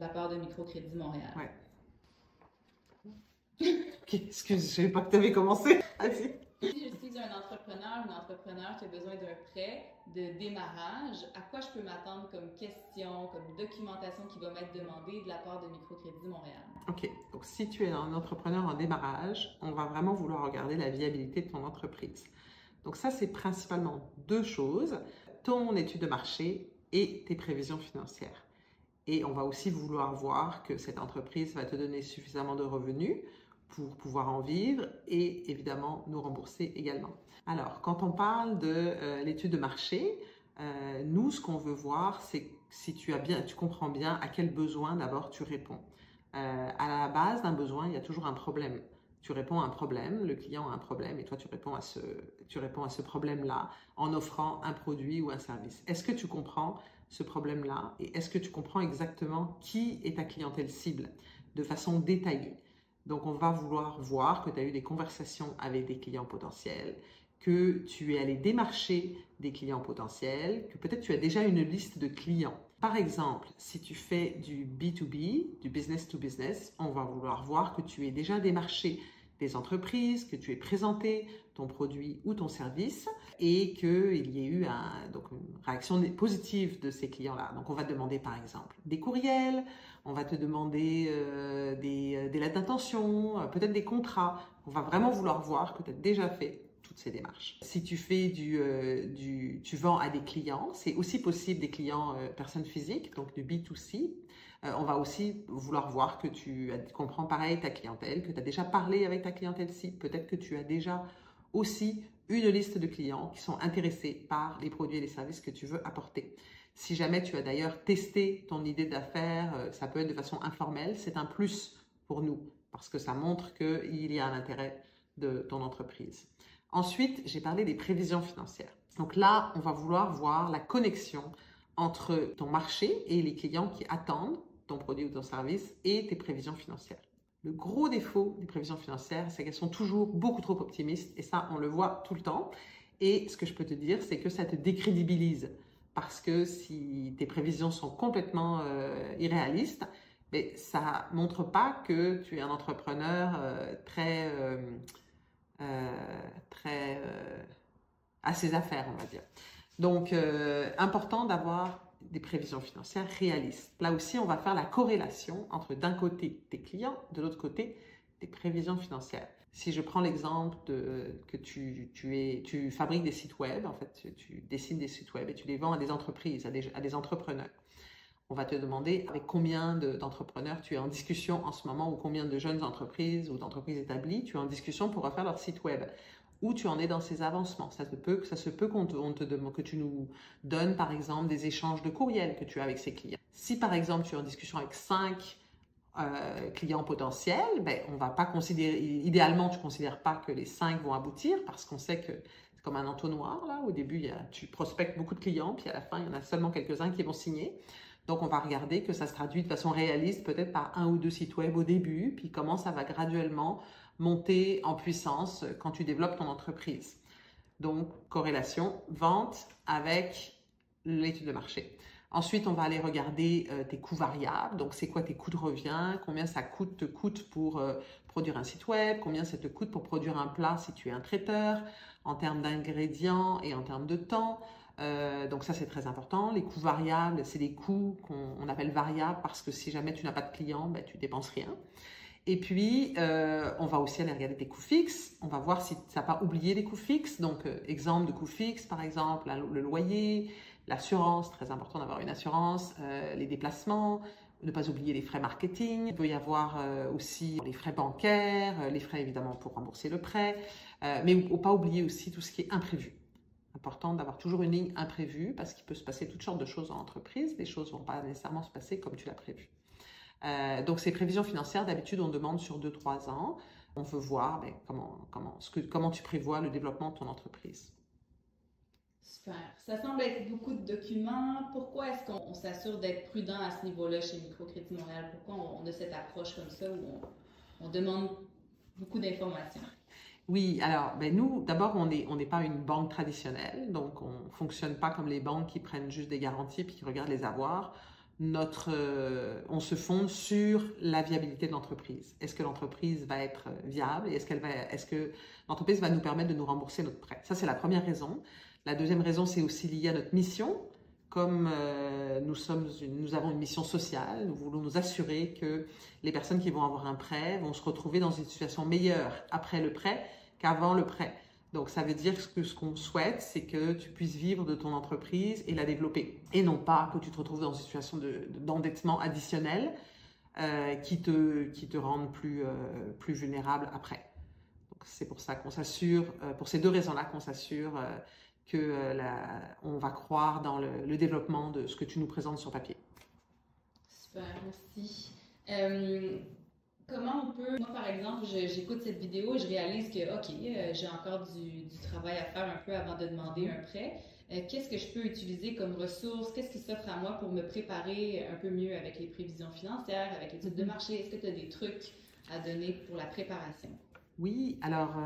de la part de Microcrédit Montréal. Ouais. Ok, excuse, je ne savais pas que tu avais commencé. Vas-y. Si je suis un entrepreneur ou une entrepreneur qui a besoin d'un prêt de démarrage, à quoi je peux m'attendre comme question, comme documentation qui va m'être demandée de la part de Microcrédit Montréal? Ok, donc si tu es un entrepreneur en démarrage, on va vraiment vouloir regarder la viabilité de ton entreprise. Donc ça, c'est principalement deux choses, ton étude de marché et tes prévisions financières. Et on va aussi vouloir voir que cette entreprise va te donner suffisamment de revenus pour pouvoir en vivre et évidemment nous rembourser également. Alors, quand on parle de l'étude de marché, nous, ce qu'on veut voir, c'est si tu comprends bien à quel besoin d'abord tu réponds. À la base d'un besoin, il y a toujours un problème. Tu réponds à un problème, le client a un problème et toi tu réponds à ce problème-là en offrant un produit ou un service. Est-ce que tu comprends ce problème-là et est-ce que tu comprends exactement qui est ta clientèle cible de façon détaillée? Donc on va vouloir voir que tu as eu des conversations avec des clients potentiels, que tu es allé démarcher des clients potentiels, que peut-être tu as déjà une liste de clients. Par exemple, si tu fais du B2B, du business to business, on va vouloir voir que tu aies déjà démarché des entreprises, que tu aies présenté ton produit ou ton service et qu'il y ait eu une réaction positive de ces clients-là. Donc, on va te demander par exemple des courriels, on va te demander des lettres d'intention, peut-être des contrats. On va vraiment vouloir voir que tu as déjà fait toutes ces démarches. Si tu fais tu vends à des clients, c'est aussi possible des clients personnes physiques, donc du B2C. On va aussi vouloir voir que tu comprends pareil ta clientèle, que tu as déjà parlé avec ta clientèle cible, peut-être que tu as déjà aussi une liste de clients qui sont intéressés par les produits et les services que tu veux apporter. Si jamais tu as d'ailleurs testé ton idée d'affaires, ça peut être de façon informelle, c'est un plus pour nous parce que ça montre qu'il y a un intérêt de ton entreprise. Ensuite, j'ai parlé des prévisions financières. Donc là, on va vouloir voir la connexion entre ton marché et les clients qui attendent ton produit ou ton service et tes prévisions financières. Le gros défaut des prévisions financières, c'est qu'elles sont toujours beaucoup trop optimistes et ça, on le voit tout le temps. Et ce que je peux te dire, c'est que ça te décrédibilise parce que si tes prévisions sont complètement irréalistes, mais ça ne montre pas que tu es un entrepreneur à ses affaires, on va dire. Donc, important d'avoir des prévisions financières réalistes. Là aussi, on va faire la corrélation entre d'un côté tes clients, de l'autre côté tes prévisions financières. Si je prends l'exemple que tu fabriques des sites web, en fait, tu dessines des sites web et tu les vends à des entreprises, à des entrepreneurs. On va te demander avec combien d'entrepreneurs tu es en discussion en ce moment ou combien de jeunes entreprises ou d'entreprises établies tu es en discussion pour refaire leur site web. Où tu en es dans ces avancements. Ça se peut que tu nous donnes par exemple des échanges de courriels que tu as avec ces clients. Si par exemple tu es en discussion avec 5 clients potentiels, ben, on va pas considérer, idéalement tu ne considères pas que les 5 vont aboutir parce qu'on sait que c'est comme un entonnoir. Là. Au début, tu prospectes beaucoup de clients, puis à la fin, il y en a seulement quelques-uns qui vont signer. Donc, on va regarder que ça se traduit de façon réaliste, peut-être par 1 ou 2 sites web au début, puis comment ça va graduellement monter en puissance quand tu développes ton entreprise. Donc, corrélation, vente avec l'étude de marché. Ensuite, on va aller regarder tes coûts variables. Donc, c'est quoi tes coûts de revient? Combien ça te coûte pour produire un site web? Combien ça te coûte pour produire un plat si tu es un traiteur? En termes d'ingrédients et en termes de temps. Donc ça, c'est très important. Les coûts variables, c'est des coûts qu'on appelle variables parce que si jamais tu n'as pas de clients, ben, tu dépenses rien. Et puis, on va aussi aller regarder tes coûts fixes. On va voir si tu n'as pas oublié les coûts fixes. Donc, exemple de coûts fixes, par exemple, le loyer, l'assurance, très important d'avoir une assurance, les déplacements, ne pas oublier les frais marketing. Il peut y avoir aussi les frais bancaires, les frais évidemment pour rembourser le prêt, mais ne pas oublier aussi tout ce qui est imprévu. Important d'avoir toujours une ligne imprévue parce qu'il peut se passer toutes sortes de choses en entreprise. Les choses ne vont pas nécessairement se passer comme tu l'as prévu. Donc, ces prévisions financières, d'habitude, on demande sur 2-3 ans. On veut voir comment tu prévois le développement de ton entreprise. Super. Ça semble être beaucoup de documents. Pourquoi est-ce qu'on s'assure d'être prudent à ce niveau-là chez Microcrédit Montréal? Pourquoi on a cette approche comme ça où on demande beaucoup d'informations? Oui, alors nous, d'abord, on n'est pas une banque traditionnelle, donc on ne fonctionne pas comme les banques qui prennent juste des garanties puis qui regardent les avoirs. on se fonde sur la viabilité de l'entreprise. Est-ce que l'entreprise va être viable et est-ce que l'entreprise va nous permettre de nous rembourser notre prêt? Ça, c'est la première raison. La deuxième raison, c'est aussi lié à notre mission. Comme nous avons une mission sociale, nous voulons nous assurer que les personnes qui vont avoir un prêt vont se retrouver dans une situation meilleure après le prêt qu'avant le prêt. Donc, ça veut dire que ce qu'on souhaite, c'est que tu puisses vivre de ton entreprise et la développer. Et non pas que tu te retrouves dans une situation d'endettement additionnel qui te rende plus vulnérable après. Donc, c'est pour ça qu'on s'assure, pour ces deux raisons-là, qu'on s'assure on va croire dans le développement de ce que tu nous présentes sur papier. Super, merci. Comment on peut, moi par exemple, j'écoute cette vidéo et je réalise que, OK, j'ai encore du travail à faire un peu avant de demander un prêt. Qu'est-ce que je peux utiliser comme ressources? Qu'est-ce qui s'offre à moi pour me préparer un peu mieux avec les prévisions financières, avec l'étude de marché? Est-ce que tu as des trucs à donner pour la préparation? Oui, alors,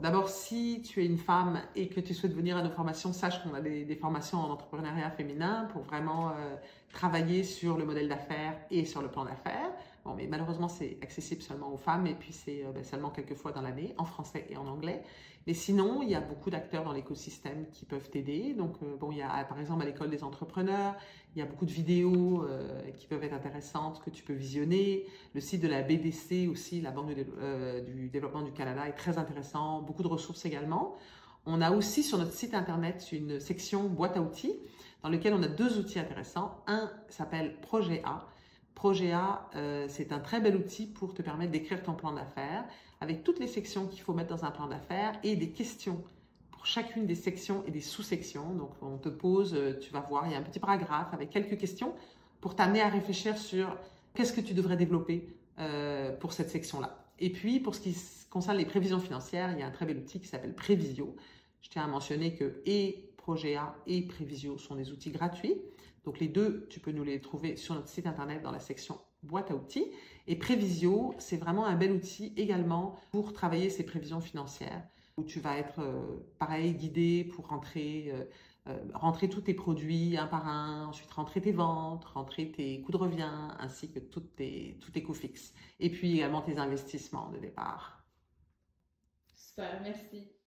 d'abord, si tu es une femme et que tu souhaites venir à nos formations, sache qu'on a des formations en entrepreneuriat féminin pour vraiment travailler sur le modèle d'affaires et sur le plan d'affaires. Bon, mais malheureusement, c'est accessible seulement aux femmes et puis c'est seulement quelques fois dans l'année, en français et en anglais. Mais sinon, il y a beaucoup d'acteurs dans l'écosystème qui peuvent t'aider. Donc, il y a par exemple à l'école des entrepreneurs, il y a beaucoup de vidéos qui peuvent être intéressantes que tu peux visionner. Le site de la BDC aussi, la Banque du développement du Canada, est très intéressant. Beaucoup de ressources également. On a aussi sur notre site internet une section boîte à outils dans laquelle on a deux outils intéressants. Un s'appelle Projet A. Projet A, c'est un très bel outil pour te permettre d'écrire ton plan d'affaires avec toutes les sections qu'il faut mettre dans un plan d'affaires et des questions pour chacune des sections et des sous-sections. Donc, on te pose, tu vas voir, il y a un petit paragraphe avec quelques questions pour t'amener à réfléchir sur qu'est-ce que tu devrais développer pour cette section-là. Et puis, pour ce qui concerne les prévisions financières, il y a un très bel outil qui s'appelle Prévisio. Je tiens à mentionner que et Projet A et Prévisio sont des outils gratuits. Donc, les deux, tu peux nous les trouver sur notre site internet dans la section boîte à outils. Et Prévisio, c'est vraiment un bel outil également pour travailler ces prévisions financières où tu vas être, pareil, guidé pour rentrer tous tes produits un par un, ensuite rentrer tes ventes, rentrer tes coûts de revient, ainsi que tous tes coûts fixes. Et puis également tes investissements de départ. Super, merci.